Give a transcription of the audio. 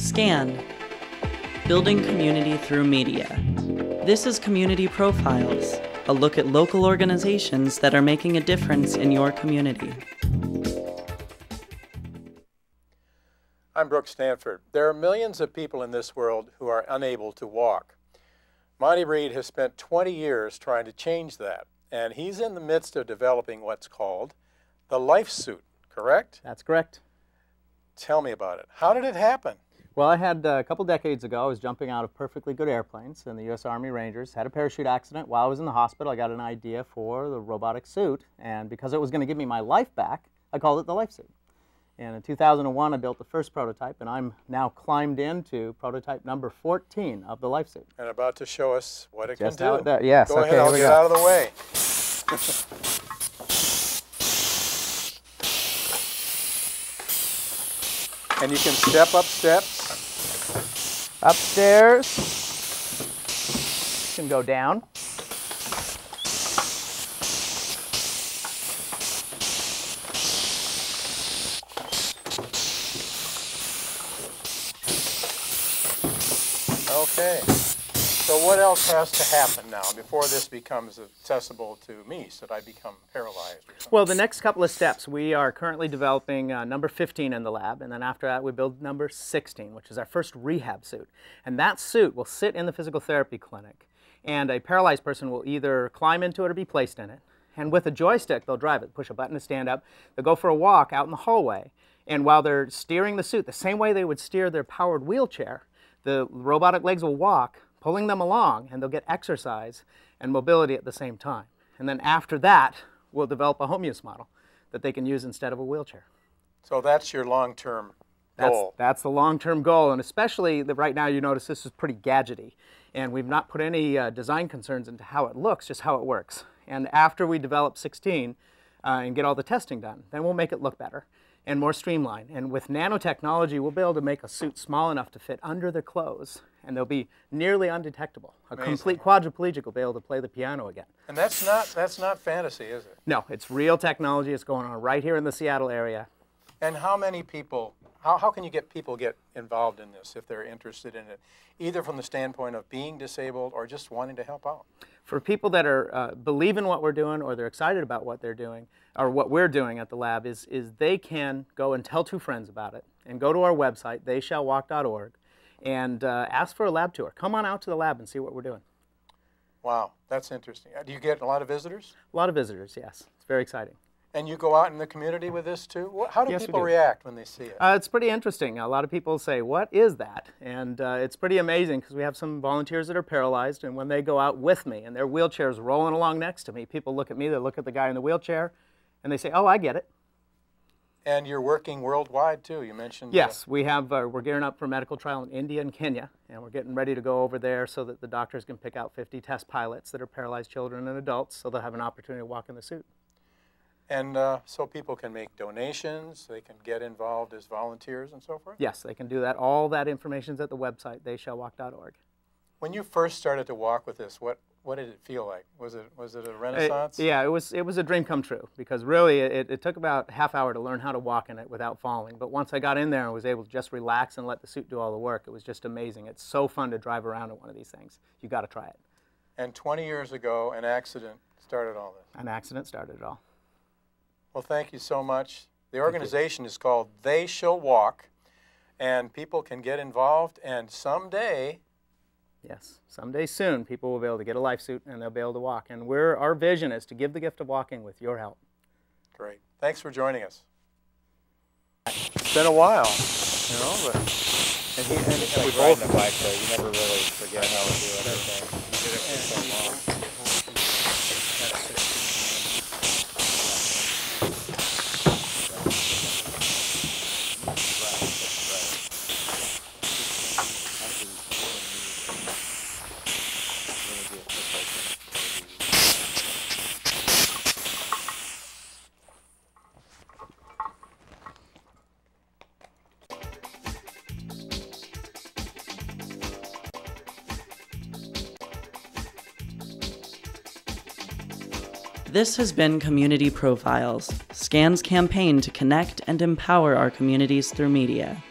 SCAN, Building Community Through Media. This is Community Profiles, a look at local organizations that are making a difference in your community. I'm Brooke Stanford. There are millions of people in this world who are unable to walk. Monty Reed has spent 20 years trying to change that, and he's in the midst of developing what's called the life suit, correct? That's correct. Tell me about it. How did it happen? Well, I had a couple decades ago, I was jumping out of perfectly good airplanes in the U.S. Army Rangers, had a parachute accident while I was in the hospital. I got an idea for the robotic suit, and because it was going to give me my life back, I called it the life suit. And in 2001, I built the first prototype, and I'm now climbed into prototype number 14 of the life suit. And about to show us what it Just can how do. it does. Yes, Go okay, ahead, I'll get out of the way. And you can step up steps. Upstairs. You can go down. Okay. So what else has to happen now before this becomes accessible to me so that I become paralyzed or something? Well, the next couple of steps, we are currently developing number 15 in the lab, and then after that we build number 16, which is our first rehab suit. And that suit will sit in the physical therapy clinic, and a paralyzed person will either climb into it or be placed in it. And with a joystick, they'll drive it, push a button to stand up. They'll go for a walk out in the hallway, and while they're steering the suit, the same way they would steer their powered wheelchair, the robotic legs will walk, pulling them along, and they'll get exercise and mobility at the same time. And then after that, we'll develop a home use model that they can use instead of a wheelchair. So that's your long-term goal. That's the long-term goal, and especially right now you notice this is pretty gadgety, and we've not put any design concerns into how it looks, just how it works. And after we develop 16 and get all the testing done, then we'll make it look better and more streamlined. And with nanotechnology, we'll be able to make a suit small enough to fit under their clothes, and they'll be nearly undetectable. Amazing. A complete quadriplegic will be able to play the piano again. And that's not fantasy, is it? No, it's real technology. It's going on right here in the Seattle area. And how many people, how can you get people get involved in this if they're interested in it, either from the standpoint of being disabled or just wanting to help out? For people that are believe in what we're doing, or they're excited about what they're doing, or what we're doing at the lab, is they can go and tell two friends about it and go to our website, theyshallwalk.org, and ask for a lab tour. Come on out to the lab and see what we're doing. Wow, that's interesting. Do you get a lot of visitors? A lot of visitors, yes. It's very exciting. And you go out in the community with this too? How do Yes, people we do. react when they see it? It's pretty interesting. A lot of people say, what is that? And it's pretty amazing because we have some volunteers that are paralyzed, and when they go out with me and their wheelchair's rolling along next to me, people look at me, they look at the guy in the wheelchair, and they say, oh, I get it. And you're working worldwide too, you mentioned. Yes, we have, we're gearing up for a medical trial in India and Kenya, and we're getting ready to go over there so that the doctors can pick out 50 test pilots that are paralyzed children and adults, so they'll have an opportunity to walk in the suit. And so people can make donations, they can get involved as volunteers and so forth? Yes, they can do that. All that information's at the website, theyshallwalk.org. When you first started to walk with this, what did it feel like? Was it a renaissance? Yeah, it was a dream come true, because really it took about a half hour to learn how to walk in it without falling. But once I got in there and was able to just relax and let the suit do all the work, it was just amazing. It's so fun to drive around in one of these things. You got to try it. And 20 years ago, an accident started all this. An accident started it all. Well, thank you so much. The organization is called They Shall Walk, and people can get involved, and someday... Yes, someday soon people will be able to get a life suit and they'll be able to walk. And our vision is to give the gift of walking with your help. Great. Thanks for joining us. It's been a while, you know, but... And we both... riding a bike, though. You never really forget how to do everything. You did it for so long. This has been Community Profiles, SCAN's campaign to connect and empower our communities through media.